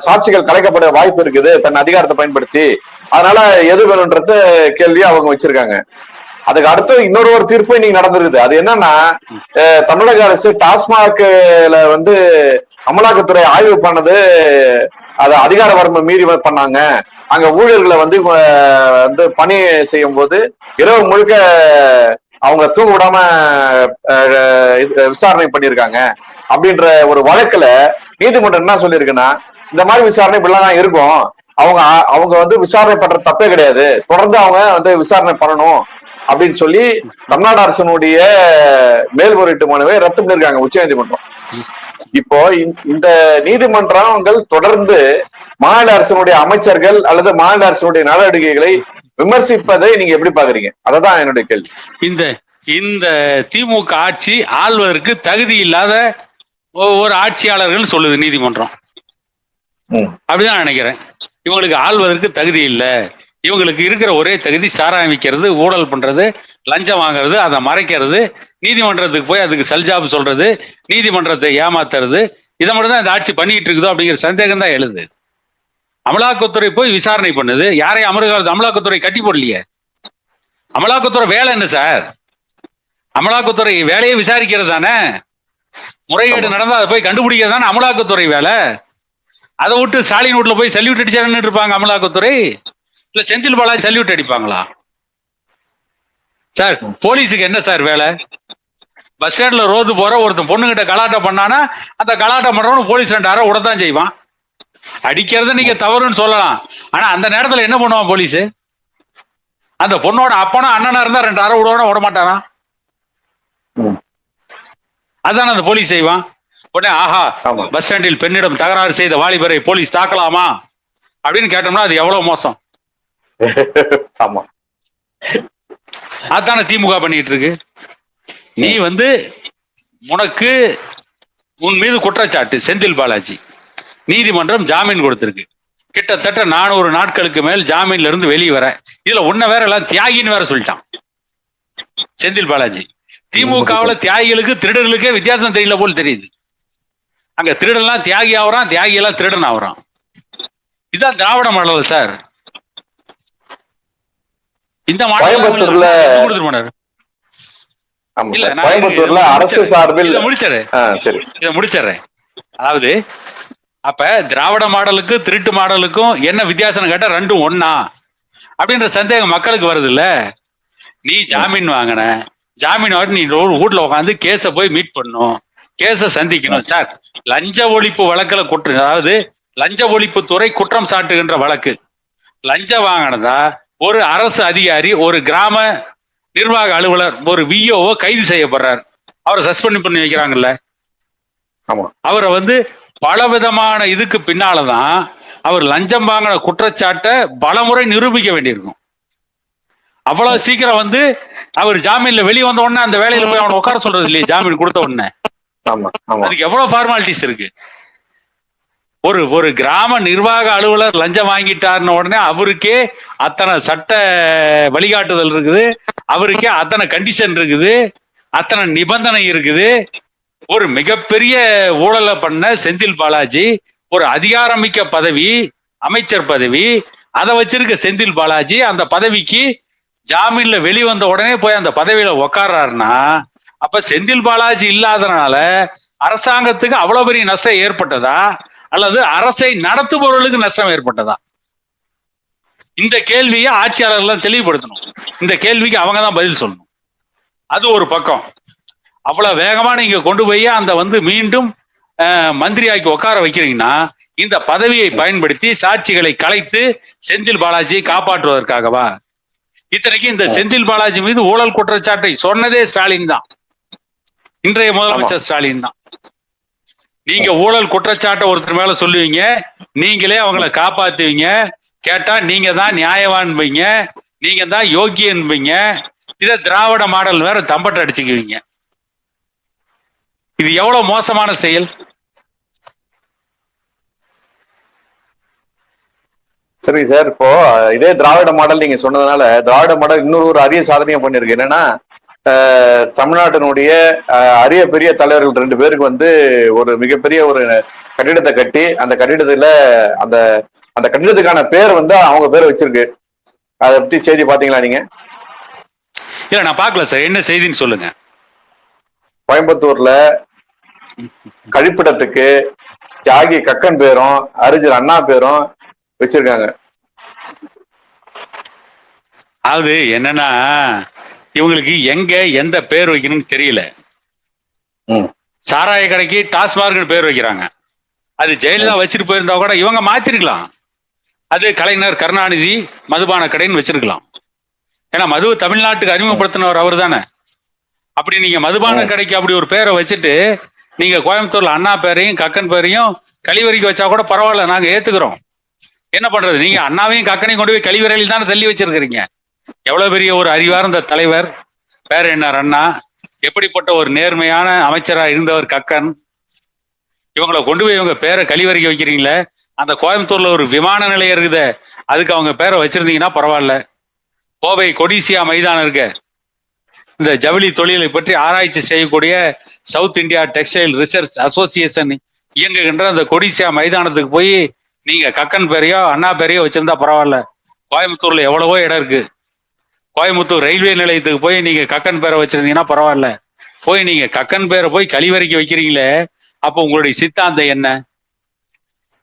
சாட்சிகள் கலைக்கப்பட வாய்ப்பு இருக்குது தன் அதிகாரத்தை பயன்படுத்தி. அதனால எது வேணும்ன்றது கேள்வியை அவங்க வச்சிருக்காங்க. அதுக்கு அடுத்து இன்னொரு தீர்ப்பு இன்னைக்கு நடந்திருக்குது. அது என்னன்னா, தமிழக அரசு டாஸ்மாக்ல வந்து அமலாக்கத்துறை ஆய்வு பண்ணது அது அதிகார வரம்பு மீறி பண்ணாங்க. அங்க ஊழியர்களை வந்து பணி செய்யும் போது இரவு முழுக்க அவங்க தூங்க விடாம விசாரணை பண்ணிருக்காங்க அப்படின்ற ஒரு வழக்குல நீதிமன்றம் என்ன சொல்லியிருக்குன்னா, இந்த மாதிரி விசாரணை இப்படிலாம் இருக்கும், அவங்க வந்து விசாரணை பண்ற தப்பே கிடையாது, தொடர்ந்து அவங்க வந்து விசாரணை பண்ணணும் அப்படின்னு சொல்லி தமிழ்நாடு அரசனுடைய மேல்முறையீட்டு மனுவை ரத்து பண்ணிருக்காங்க உச்ச நீதிமன்றம். இப்போ இந்த நீதிமன்றங்கள் தொடர்ந்து மாநில அரசனுடைய அமைச்சர்கள் அல்லது மாநில அரசனுடைய நடவடிக்கைகளை விமர்சிப்பதை நீங்க எப்படி பாக்குறீங்க? அததான் என்னுடைய கேள்வி. இந்த திமுக ஆட்சி ஆள்வதற்கு தகுதி இல்லாத ஒரு ஆட்சியாளர்கள் சொல்லுது நீதிமன்றம். அப்படிதான் நினைக்கிறேன். இவங்களுக்கு ஆள்வதற்கு தகுதி இல்லை, இவங்களுக்கு இருக்கிற ஒரே தகுதி சாராயம் விற்கிறது, ஊழல் பண்றது, லஞ்சம் வாங்குறது, அதை மறைக்கிறது, நீதிமன்றத்துக்கு போய் அதுக்கு சல்ஜாப் சொல்றது, நீதிமன்றத்தை ஏமாத்துறது, இதை மட்டும் தான் இந்த ஆட்சி பண்ணிட்டு இருக்குதோ அப்படிங்கிற சந்தேகம் தான் எழுது. அமலாக்கத்துறை போய் விசாரணை பண்ணுது, யாரையும் அமலாக்கத்துறை கட்டி போடலையே. அமலாக்கத்துறை வேலை என்ன சார்? அமலாக்கத்துறை வேலையை விசாரிக்கிறது தானே. முறைகேடு நடந்தா அதை போய் கண்டுபிடிக்கிறது தானே அமலாக்கத்துறை வேலை. அதை விட்டு ஸ்டாலின் வீட்டுல போய் சல்யூட் அடிச்சாருன்னு இருப்பாங்க அமலாக்கத்துறை? இல்ல செந்தில் பாலாஜி சல்யூட் அடிப்பாங்களா சார்? போலீஸுக்கு என்ன சார் வேலை? பஸ் ஸ்டாண்ட்ல ரோது போற ஒருத்தன் பொண்ணுகிட்ட கலாட்டம் பண்ணானா அந்த கலாட்டம் பண்றவனு போலீஸ் 2 அரை விடத்தான் செய்வான். அடிக்கிறத நீங்க தவறுன்னு சொல்லலாம், ஆனா அந்த நேரத்துல என்ன பண்ணுவான் போலீஸ்? அந்த பொண்ணோட அப்பனா அண்ணனா இருந்தா 2 அரை விட மாட்டானா? அதான அந்த போலீஸ் செய்வான். உடனே ஆஹா, பஸ் ஸ்டாண்டில் பெண்ணிடம் தகராறு செய்த வாலிபரை போலீஸ் தாக்கலாமா அப்படின்னு கேட்டோம்னா அது எவ்வளவு மோசம். ஆமா, அதான திமுக பண்ணிட்டு இருக்கு. நீ வந்து உனக்கு உன் மீது குற்றச்சாட்டு செந்தில் பாலாஜி, நீதிமன்றம் ஜாமீன் கொடுத்திருக்கு. கிட்டத்தட்ட 400 நாட்களுக்கு மேல் ஜாமீன்ல இருந்து வெளியே வர. இதுல உன்ன வேற எல்லாம் தியாகின்னு வேற சொல்லிட்டான் செந்தில் பாலாஜி. திமுகவுல தியாகிகளுக்கு திருடர்களுக்கே வித்தியாசம் தெரியல போல் தெரியுது. அங்க திருடெல்லாம் தியாகி ஆகுறான், தியாகி எல்லாம் திருடன் ஆகுறான். இதுதான் திராவிட மாடல் சார். இந்த கோயம்புத்தூர்ல அரசு சார்பில் முடிச்சிடுறேன். அதாவது அப்ப திராவிட மாடலுக்கு திருட்டு மாடலுக்கும் என்ன வித்தியாசம் கேட்டா ரெண்டும் ஒன்னா அப்படின்ற சந்தேகம் மக்களுக்கு வருது இல்ல. நீ ஜாமீன் வாங்கின, ஜாமீன் வாங்கி நீ வீட்டுல உட்காந்து கேஸ போய் மீட் பண்ணும், கேஸ சந்திக்கணும் சார். லஞ்ச ஒழிப்பு வழக்குல அதாவது லஞ்ச ஒழிப்பு துறை குற்றம் சாட்டுகின்ற வழக்கு, லஞ்சம் வாங்கினதா ஒரு அரசு அதிகாரி, ஒரு கிராம நிர்வாக அலுவலர், ஒரு விஓஓ கைது செய்யப்படுறார். அவரை சஸ்பெண்ட் பண்ணி வைக்கிறாங்கல்ல. ஆமா. அவரை வந்து பலவிதமான இதுக்கு பின்னாலதான் அவர் லஞ்சம் வாங்கின குற்றச்சாட்டை பலமுறை நிரூபிக்க வேண்டியிருக்கும். அவ்வளவு சீக்கிரம் வந்து அவர் ஜாமீன்ல வெளியே வந்த உடனே அந்த வேலையில போய் அவனை உட்கார சொல்றது இல்லையே, ஜாமீன் கொடுத்த உடனே. அதுக்கு எவ்வளவு ஃபார்மாலிட்டிஸ் இருக்கு. ஒரு கிராம நிர்வாக அலுவலர் லஞ்சம் வாங்கிட்டாருன்னு உடனே அவருக்கே அத்தனை சட்ட வழிகாட்டுதல் இருக்குது, அவருக்கே அத்தனை கண்டிஷன் இருக்குது, அத்தனை நிபந்தனை இருக்குது. ஒரு மிகப்பெரிய ஊழலை பண்ண செந்தில் பாலாஜி, ஒரு அதிகாரமிக்க பதவி, அமைச்சர் பதவி, அதை வச்சிருக்க செந்தில் பாலாஜி அந்த பதவிக்கு ஜாமீன்ல வெளிவந்த உடனே போய் அந்த பதவியில உக்காடுறாருன்னா, அப்ப செந்தில் பாலாஜி இல்லாதனால அரசாங்கத்துக்கு அவ்வளவு பெரிய நஷ்டம் ஏற்பட்டதா அல்லது அரசை நடத்துபவர்களுக்கு நஷ்டம் ஏற்பட்டதா? இந்த கேள்வியை ஆட்சியாளர்கள் தெளிவுபடுத்தணும். இந்த கேள்விக்கு அவங்க தான் பதில் சொல்லணும். அது ஒரு பக்கம். அவ்வளவு வேகமா நீங்க கொண்டு போய் அந்த வந்து மீண்டும் மந்திரியாக்கி உட்கார வைக்கிறீங்கன்னா, இந்த பதவியை பயன்படுத்தி சாட்சிகளை கலைத்து செந்தில் பாலாஜியை காப்பாற்றுவதற்காகவா? இத்தனைக்கு இந்த செந்தில் பாலாஜி மீது ஊழல் குற்றச்சாட்டை சொன்னதே ஸ்டாலின் தான், இன்றைய முதலமைச்சர் ஸ்டாலின் தான். நீங்க ஊழல் குற்றச்சாட்டை ஒருத்தர் மேல சொல்லுவீங்க, நீங்களே அவங்கள காப்பாத்துவீங்க, கேட்டா நீங்க தான் நியாயவான்பீங்க, நீங்க தான் யோக்கியன்பீங்க. இத திராவிட மாடல் வேற தம்பட்ட அடிச்சுக்குவீங்க. இது எவ்வளவு மோசமான செயல். சரி சார், இப்போ இதே திராவிட மாடல் நீங்க சொன்னதுனால திராவிட மாடல் இன்னொரு ஒரு அரிய சாதனையை பண்ணிருக்கு. என்னன்னா, தமிழ்நாட்டினுடைய அரிய பெரிய தலைவர்கள் 2 பேருக்கு வந்து ஒரு மிகப்பெரிய ஒரு கட்டிடத்தை கட்டி, அந்த கட்டிடத்துல அந்த அந்த கட்டிடத்துக்கான பேர் வந்து அவங்க பேர் வச்சிருக்கு. அதை பத்தி செய்தி பாத்தீங்களா நீங்க? இல்ல, நான் பாக்கல சார். என்ன செய்தின்னு சொல்லுங்க. கோயம்புத்தூர்ல கழிப்பிடத்துக்கு தியாகி கக்கன் பேரும் அறிஞர் அண்ணா பேரும் வச்சிருக்காங்க. அது என்னன்னா, இவங்களுக்கு எங்க எந்த பேர் வைக்கணும்னு தெரியல. சாராய கடைக்கு டாஸ்மார்க் பேர் வைக்கிறாங்க. அது ஜெயலலிதா வச்சுட்டு போயிருந்தா கூட இவங்க மாத்திருக்கலாம். அது கலைஞர் கருணாநிதி மதுபான கடைன்னு வச்சிருக்கலாம். ஏன்னா மதுவை தமிழ்நாட்டுக்கு அறிமுகப்படுத்தினவர் அவர் தானே. அப்படி நீங்க மதுபான கடைக்கு அப்படி ஒரு பேரை வச்சுட்டு நீங்க கோயம்புத்தூர்ல அண்ணா பேரையும் கக்கன் பேரையும் கழிவறைக்கு வச்சா கூட பரவாயில்ல, நாங்க ஏத்துக்கிறோம். என்ன பண்றது? நீங்க அண்ணாவையும் கக்கனையும் கொண்டு போய் கழிவறையில் தானே தள்ளி வச்சிருக்கிறீங்க. எவ்வளவு பெரிய ஒரு அறிவார்ந்த தலைவர் பேரறிஞர் அண்ணா, எப்படிப்பட்ட ஒரு நேர்மையான அமைச்சரா இருந்தவர் கக்கன். இவங்களை கொண்டு போய் இவங்க பேரை கழிவறைக்கு வைக்கிறீங்களே. அந்த கோயம்புத்தூர்ல ஒரு விமான நிலையம் இருக்குது, அதுக்கு அவங்க பேரை வச்சிருந்தீங்கன்னா பரவாயில்ல. கோவை கொடிசியா மைதானம் இருக்கு, இந்த ஜவுளி தொழிலை பற்றி ஆராய்ச்சி செய்யக்கூடிய South India textile research association இயங்குகின்ற அந்த கொடிசியா மைதானத்துக்கு போய் நீங்க கக்கன் பேரையோ அண்ணா பேரையோ வச்சிருந்தா பரவாயில்ல. கோயம்புத்தூர்ல எவ்வளவோ இடம் இருக்கு. கோயம்புத்தூர் ரயில்வே நிலையத்துக்கு போய் நீங்க கக்கன் பேரை வச்சிருந்தீங்கன்னா பரவாயில்ல. போய் நீங்க கக்கன் பேரை போய் கழிவறைக்கு வைக்கிறீங்களே, அப்ப உங்களுடைய சித்தாந்தம் என்ன?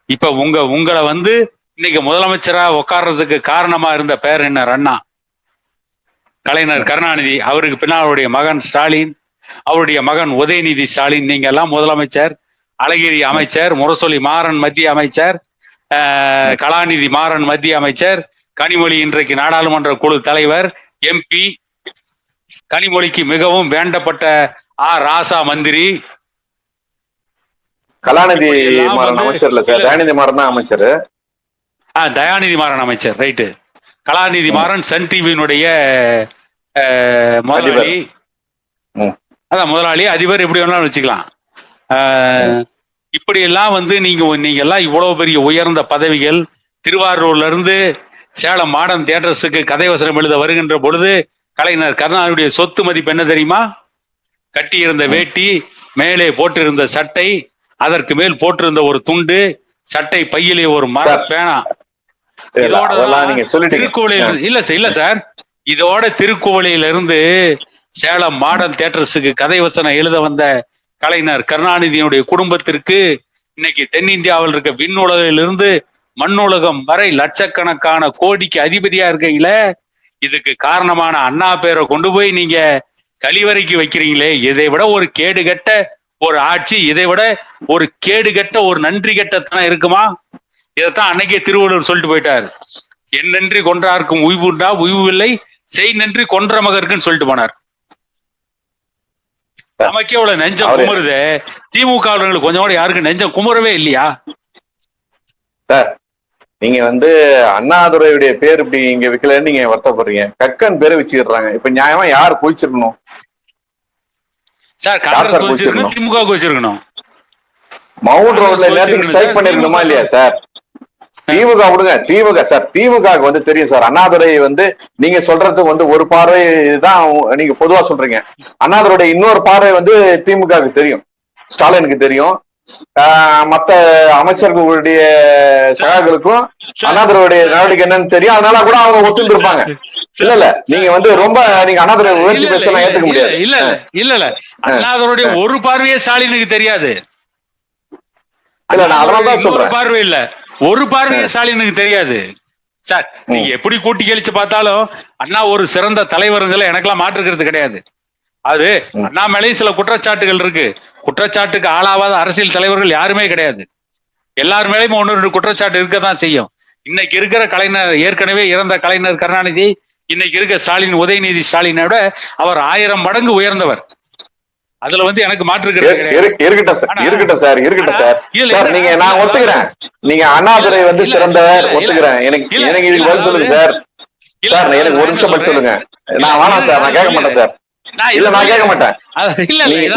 இப்ப உங்களை வந்து இன்னைக்கு முதலமைச்சரா உட்கார்றதுக்கு காரணமா இருந்த பேரறிஞர் அண்ணா, கலைஞர் கருணாநிதி, அவருக்கு பின்னால் அவருடைய மகன் ஸ்டாலின், அவருடைய மகன் உதயநிதி ஸ்டாலின், நீங்க எல்லாம் முதலமைச்சர், அழகிரி அமைச்சர், முரசொலி மாறன் மத்திய அமைச்சர், கலாநிதி மாறன் மத்திய அமைச்சர், கனிமொழி இன்றைக்கு நாடாளுமன்ற குழு தலைவர், MP, கனிமொழிக்கு மிகவும் வேண்டப்பட்ட ராசா மந்திரி, கலாநிதி மாறன் அமைச்சர் இல்ல சார், தயாநிதி மாறன் தான் அமைச்சர். தயாநிதி மாறன் அமைச்சர், ரைட்டு. கலாநிதி மாறன் சன் டிவியினுடைய முதலாளி, அதான் முதலாளி, அதிபர், எப்படி வேணாலும் வச்சுக்கலாம். இப்படி எல்லாம் வந்து நீங்க எல்லாம் இவ்வளவு பெரிய உயர்ந்த பதவிகள், திருவாரூர்ல இருந்து சேலம் மாடர்ன் தியேட்டர்ஸுக்கு கதை வசனம் எழுத வருகின்ற பொழுது கலைஞர் கருணாநிதியுடைய சொத்து மதிப்பு என்ன தெரியுமா? கட்டியிருந்த வேட்டி, மேலே போட்டிருந்த சட்டை, அதற்கு மேல் போட்டிருந்த ஒரு துண்டு, சட்டை பையிலே ஒரு மர பேனா. திருக்குவளையில் இல்ல சார், இதோட திருக்குவளையில இருந்து சேலம் மாடர்ன் தியேட்டர்ஸுக்கு கதை வசனம் எழுத வந்த கலைஞர் கருணாநிதியினுடைய குடும்பத்திற்கு இன்னைக்கு தென்னிந்தியாவில் இருக்க விண்ணுலகிலிருந்து மண்ணுலகம் வரை லட்சக்கணக்கான கோடிக்கு அதிபதியா இருக்கீங்களே, இதுக்கு காரணமான அண்ணா பேரை கொண்டு போய் நீங்க கழிவறைக்கு வைக்கிறீங்களே, இதை விட ஒரு கேடுகட்ட ஒரு ஆட்சி, இதை விட ஒரு கேடுகட்ட ஒரு நன்றி கெட்டத்தனம் இருக்குமா? இதைத்தான் அன்னைக்கே திருவள்ளுவர் சொல்லிட்டு போயிட்டாரு. என் நன்றி கொன்றார்க்கும் உய்வுண்டா உய்வு செய் நன்றி கொன்ற மகருக்குன்னு சொல்லிட்டு போனார். நமக்கே இவ்வளவு நெஞ்சம் குமுறுது, திமுக கொஞ்சம் கூட யாருக்கு நெஞ்சம் குமுறவே இல்லையா? நீங்க அண்ணாதுரையுடைய பேர் இப்படி இங்க வைக்கலன்னு நீங்க வருத்தப்படுறீங்க. கக்கன் பேரை வச்சுக்கிறாங்க. இப்ப நியாயமா யார் குளிச்சிருக்கணும் சார்? காங்கிரஸ் வச்சிருக்கணும், திமுக வச்சிருக்கணும். மவுண்ட் ரோட்ல நேரத்துக்கு ஸ்ட்ரைக் பண்ணிருக்கணுமா இல்லையா சார்? திமுக விடுங்க, திமுக சார், திமுக தெரியும் சார். அண்ணாதுரை நீங்க சொல்றதுக்கு ஒரு பார்வை தான் நீங்க பொதுவா சொல்றீங்க. அண்ணாதுரையுடைய இன்னொரு பார்வை திமுகவுக்கு தெரியும், ஸ்டாலினுக்கு தெரியும், மத்த அமைச்சர்களுடைய சகாக்களுக்கும் அண்ணாதுரையுடைய நடவடிக்கை என்னன்னு தெரியும். அதனால கூட அவங்க ஒத்துட்டு இருப்பாங்க. இல்ல நீங்க ரொம்ப நீங்க அண்ணாதுரை உயர்த்தி பேசலாம் ஏத்துக்க முடியாது. இல்ல அண்ணாதுரையுடைய ஒரு பார்வையே ஸ்டாலினுக்கு தெரியாது. இல்ல நான் அதனாலதான் சொல்றேன், பார்வை இல்ல, ஒரு பார்வையே ஸ்டாலினுக்கு தெரியாது சார். நீங்க எப்படி கூட்டி கழிச்சு பார்த்தாலும் அண்ணா ஒரு சிறந்த தலைவருங்களை எனக்கெல்லாம் மாற்றுக்கிறது கிடையாது. அது அண்ணா மேலேயும் சில குற்றச்சாட்டுகள் இருக்கு. குற்றச்சாட்டுக்கு ஆளாவாத அரசியல் தலைவர்கள் யாருமே கிடையாது. எல்லார் மேலேயும் ஒன்று ரெண்டு குற்றச்சாட்டு இருக்கதான் செய்யும். இன்னைக்கு இருக்கிற கலைஞர், ஏற்கனவே இறந்த கலைஞர் கருணாநிதி, இன்னைக்கு இருக்க ஸ்டாலின், உதயநிதி ஸ்டாலினை விட அவர் 1000 மடங்கு உயர்ந்தவர். அதுல எனக்கு மாற்றுக்கிறது இருக்கட்டும் சார். நீங்க நான் ஒத்துக்கிறேன், நீங்க அண்ணாதுரை சிறந்தவர் ஒத்துக்கிறேன். எனக்கு இதுக்கு பதில் சொல்லுங்க சார். சார் எனக்கு ஒரு நிமிஷம் பதில் சொல்லுங்க. நான் வேணாம் சார், நான் கேட்க மாட்டேன் சார். இல்ல நான் கேட்க மாட்டேன்.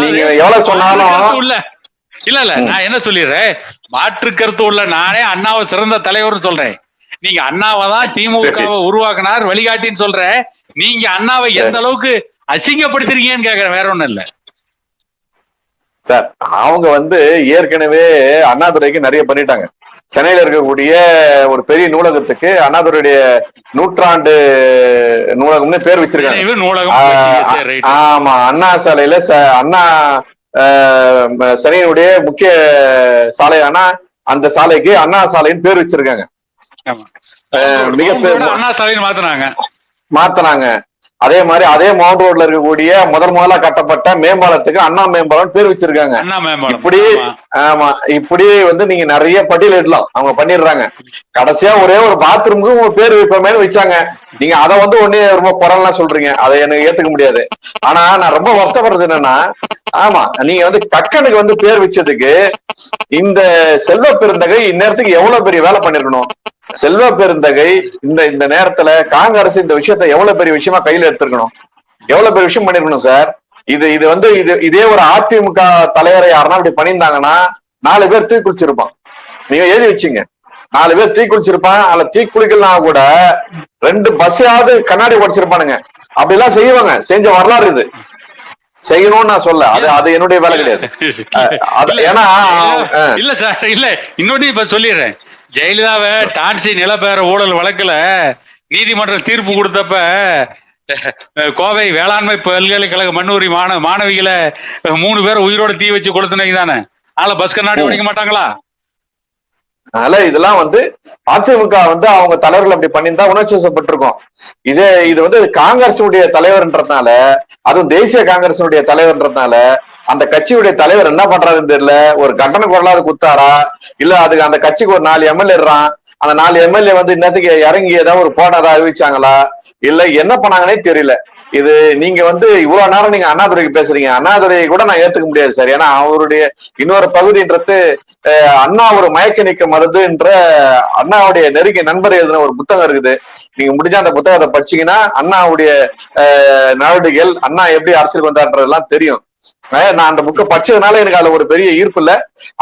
நீங்க எவ்வளவு சொன்னாலும் இல்ல நான் என்ன சொல்லிடுறேன், மாற்று கருத்து உள்ள நானே அண்ணாவை சிறந்த தலைவர் சொல்றேன். நீங்க அண்ணாவை தான் திமுகவை உருவாக்கினார் வழிகாட்டின்னு சொல்ற. நீங்க அண்ணாவை எந்த அளவுக்கு அசிங்கப்படுத்துறீங்கன்னு கேக்குறேன், வேற ஒண்ணும் இல்ல சார். அவங்க ஏற்கனவே அண்ணாதுரைக்கு நிறைய பண்ணிட்டாங்க. சென்னையில இருக்கக்கூடிய ஒரு பெரிய நூலகத்துக்கு அண்ணாதுரையுடைய நூற்றாண்டு நூலகம்னு பேர் வச்சிருக்காங்க. ஆமா, அண்ணா சாலையில அண்ணா சென்னையுடைய முக்கிய சாலையான அந்த சாலைக்கு அண்ணா சாலைன்னு பேர் வச்சிருக்காங்க. மாத்தினாங்க. அதே மாதிரி அதே மவுண்ட் ரோட்ல இருக்கக்கூடிய முதலா கட்டப்பட்ட மேம்பாலத்துக்கு அண்ணா மேம்பாலம் பேர் வச்சிருக்காங்க. இப்படி ஆமா, இப்படி நீங்க நிறைய பட்டியலிடலாம். அவங்க பண்ணிடுறாங்க. கடைசியா ஒரே ஒரு பாத்ரூமுக்கு உங்க பேர் வைப்பமே வச்சாங்க. நீங்க அதை ஒன்னே ரொம்ப குரல்லாம் சொல்றீங்க, அதை எனக்கு ஏத்துக்க முடியாது. ஆனா நான் ரொம்ப வருத்தப்படுறது என்னன்னா, ஆமா நீங்க கக்கனுக்கு பேர் வச்சதுக்கு இந்த செல்வ பெருந்தகை இந்நேரத்துக்கு எவ்வளவு பெரிய வேலை பண்ணிருக்கணும். செல்வ பெருந்தகை இந்த நேரத்துல காங்கிரஸ் இந்த விஷயத்த எவ்வளவு பெரிய விஷயமா கையில எடுத்திருக்கணும், எவ்வளவு பெரிய விஷயம் பண்ணிருக்கணும் சார். இதே ஒரு அதிமுக தலைவரை யாருன்னா அப்படி பண்ணியிருந்தாங்கன்னா 4 பேர் தீ குளிச்சிருப்பான். நீங்க எழுதி வச்சுங்க, 4 பேர் தீ குளிச்சிருப்பான். அதுல தீ குளிக்கலாம் கூட 2 பஸ்ஸாவது கண்ணாடி உடைச்சிருப்பானுங்க. அப்படி எல்லாம் செய்வாங்க, செஞ்ச வரலாறு இது. செய்யணும்னு நான் சொல்ல, அது என்னுடைய வேலை கிடையாது. ஏன்னா இல்ல சார், இல்ல இன்னொன்னு இப்ப சொல்லிடுறேன். ஜெயலலிதாவை டான்சி நிலப்பேர ஊழல் வழக்குல நீதிமன்றம் தீர்ப்பு கொடுத்தப்ப கோவை வேளாண்மை பல்கலைக்கழக மண்ணூரி மாணவிகளை 3 பேர் உயிரோட தீ வச்சு கொளுத்துனீங்க தானே. அதனால பஸ் கண்ணாடி உடைக்க மாட்டாங்களா? அதனால இதெல்லாம் அதிமுக அவங்க தலைவர்கள் அப்படி பண்ணியிருந்தா உணர்ச்சி வசப்பட்டிருக்கும். இது காங்கிரசுடைய தலைவர்ன்றதுனால, அதுவும் தேசிய காங்கிரசுடைய தலைவர்ன்றதுனால அந்த கட்சியுடைய தலைவர் என்ன பண்றாருன்னு தெரியல. ஒரு கட்டண குரலாவது குத்தாரா, இல்ல அதுக்கு அந்த கட்சிக்கு ஒரு 4 எம்எல்ஏ இருறான், அந்த 4 எம்எல்ஏ இன்னத்துக்கு இறங்கி ஏதாவது ஒரு போராட்டம் அறிவிச்சாங்களா, இல்ல என்ன பண்ணாங்கன்னே தெரியல. இது நீங்க இவ்வளவு நேரம் நீங்க அண்ணாதுரைக்கு பேசுறீங்க. அண்ணாதுரையை கூட நான் ஏத்துக்க முடியாது சார். ஏன்னா அவருடைய இன்னொரு பகுதின்றது அண்ணா ஒரு மயக்க நீக்க மருந்துன்ற அண்ணாவுடைய நெருங்கிய நண்பர் எழுதின ஒரு புத்தகம் இருக்குது. நீங்க முடிஞ்ச அந்த புத்தகத்தை படிச்சீங்கன்னா அண்ணாவுடைய நடவடிக்கைகள், அண்ணா எப்படி அரசியல் வந்தான்றதெல்லாம் தெரியும். நான் அந்த புக்கை படிச்சதுனால எனக்கு அதுல ஒரு பெரிய ஈர்ப்பு இல்ல.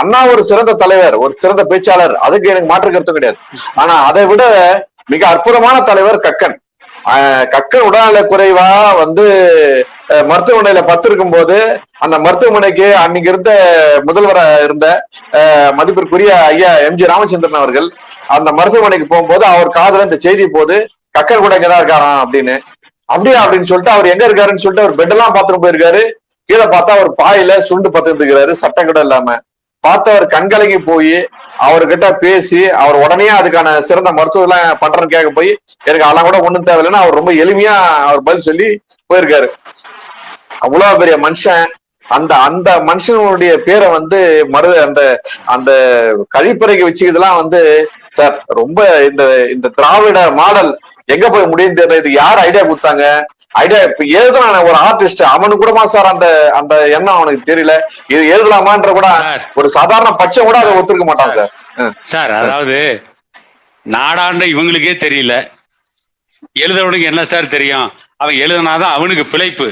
அண்ணா ஒரு சிறந்த தலைவர், ஒரு சிறந்த பேச்சாளர், அதுக்கு எனக்கு மாற்று கருத்து கிடையாது. ஆனா அதை விட மிக அற்புதமான தலைவர் கக்கன். கக்கன் உடல்நல குறைவா மருத்துவமனையில பத்திருக்கும் போது அந்த மருத்துவமனைக்கு அன்னைக்கு இருந்த முதல்வரா இருந்த மதிப்பிற்குரிய ஐயா எம்.ஜி. ராமச்சந்திரன் அவர்கள் அந்த மருத்துவமனைக்கு போகும்போது அவர் காதுல இந்த செய்தி போது கக்கன் கூட இங்கதான் இருக்காராம் அப்படின்னு சொல்லிட்டு அவர் எங்க இருக்காருன்னு சொல்லிட்டு அவர் பெட் எல்லாம் பாத்துட்டு போயிருக்காரு. கீழே பார்த்தா அவர் பாயில சுண்டு பத்துட்டு இருக்கிறாரு, சட்டம் கூட இல்லாம. பார்த்தவர் கண்கலங்கி போய் அவர்கிட்ட பேசி அவர் உடனே அதுக்கான சிறந்த மருத்துவம் எல்லாம் பண்றேன்னு கேட்க போய் எனக்கு அதெல்லாம் கூட ஒண்ணும் தேவையில்லைன்னு அவர் ரொம்ப எளிமையா அவர் பதில் சொல்லி போயிருக்காரு. அவ்வளவு பெரிய மனுஷன். அந்த மனுஷனுடைய பேரை அந்த அந்த கழிப்பறைக்கு வச்சுக்கிறதுலாம் சார் ரொம்ப இந்த இந்த திராவிட மாடல் எங்க போய் முடியுது? இது யார் ஐடியா கொடுத்தாங்க? ஐடியா இப்ப எழுதுனான ஒரு ஆர்டிஸ்ட், அவனுக்கு கூடமா சார் அந்த அந்த எண்ணம் அவனுக்கு தெரியல. இது எழுதலாமான்ற கூட ஒரு சாதாரண பட்சம் கூட அதை ஒத்துக்க மாட்டான் சார். சார் அதாவது நாடாண்ட இவங்களுக்கே தெரியல, எழுதுறவனுக்கு என்ன சார் தெரியும்? அவன் எழுதுனாதான் அவனுக்கு பிழைப்பு,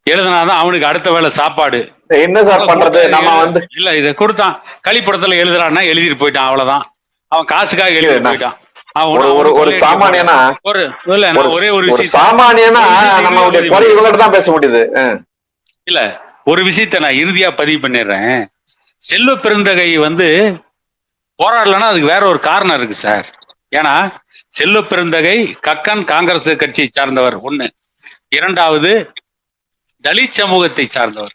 எழுதுனாதான் அவனுக்கு அடுத்த வேளை சாப்பாடு. என்ன சார் பண்றது? நம்ம வந்து இல்ல இதை கொடுத்தான், கலிப்படத்துல எழுதுறான்னா எழுதிட்டு போயிட்டான், அவ்வளவுதான். அவன் காசுக்காக எழுதிட்டு போயிட்டான். ஒரு சாமானியனா ஒரே ஒரு சாமானியனா நம்மளுடைய குறைகளோட தான் பேச முடியுது. இல்ல ஒரு விஷயத்த நான் இறுதியா பதிவு பண்ணிடுறேன். செல்வ பெருந்தகை வந்து போராடலன்னா அதுக்கு வேற ஒரு காரணம் இருக்கு சார். ஏன்னா செல்வ பெருந்தகை கக்கன் காங்கிரஸ் கட்சியை சார்ந்தவர் ஒண்ணு, இரண்டாவது தலித் சமூகத்தை சார்ந்தவர்.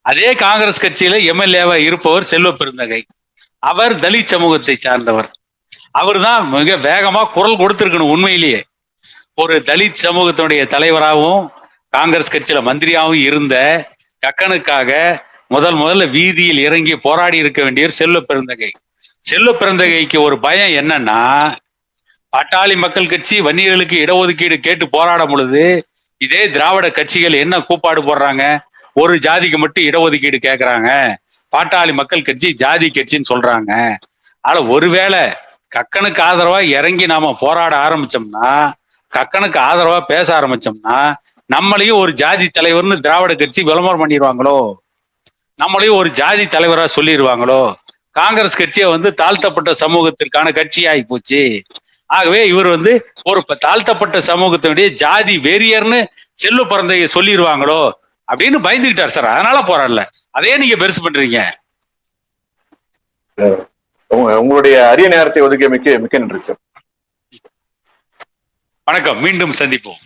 அதே காங்கிரஸ் கட்சியில எம்எல்ஏவா இருப்பவர் செல்வ பெருந்தகை, அவர் தலித் சமூகத்தை சார்ந்தவர். அவர் தான் மிக வேகமா குரல் கொடுத்திருக்கணும். உண்மையிலேயே ஒரு தலித் சமூகத்தினுடைய தலைவராகவும் காங்கிரஸ் கட்சியில மந்திரியாகவும் இருந்த கக்கனுக்காக முதல்ல வீதியில் இறங்கி போராடி இருக்க வேண்டியவர் செல்வ பெருந்தகை. செல்வ பெருந்தகைக்கு ஒரு பயம் என்னன்னா, பாட்டாளி மக்கள் கட்சி வன்னியர்களுக்கு இடஒதுக்கீடு கேட்டு போராடும் பொழுது இதே திராவிட கட்சிகள் என்ன கூப்பாடு போடுறாங்க? ஒரு ஜாதிக்கு மட்டும் இடஒதுக்கீடு கேட்கறாங்க, பாட்டாளி மக்கள் கட்சி ஜாதி கட்சின்னு சொல்றாங்க. ஆனா ஒருவேளை கக்கனுக்கு ஆதரவா இறங்கி நாம போராட ஆரம்பிச்சோம்னா, கக்கனுக்கு ஆதரவா பேச ஆரம்பிச்சோம்னா, நம்மளையும் ஒரு ஜாதி தலைவர்னு திராவிட கட்சி விளம்பரம் பண்ணிடுவாங்களோ, நம்மளையும் ஒரு ஜாதி தலைவரா சொல்லிடுவாங்களோ. காங்கிரஸ் கட்சியை வந்து தாழ்த்தப்பட்ட சமூகத்திற்கான கட்சியாகி போச்சு. ஆகவே இவர் வந்து ஒரு தாழ்த்தப்பட்ட சமூகத்தினுடைய ஜாதி வெறியர்னு செல்வ பிறந்தைய சொல்லிடுவாங்களோ அப்படின்னு பயந்துகிட்டார் சார். அதனால போராடல. அதே நீங்க பெருசு பண்றீங்க. உங்களுடைய அரிய நேரத்தை ஒதுக்கிய மிக்க மிக்க நன்றி சார். வணக்கம், மீண்டும் சந்திப்போம்.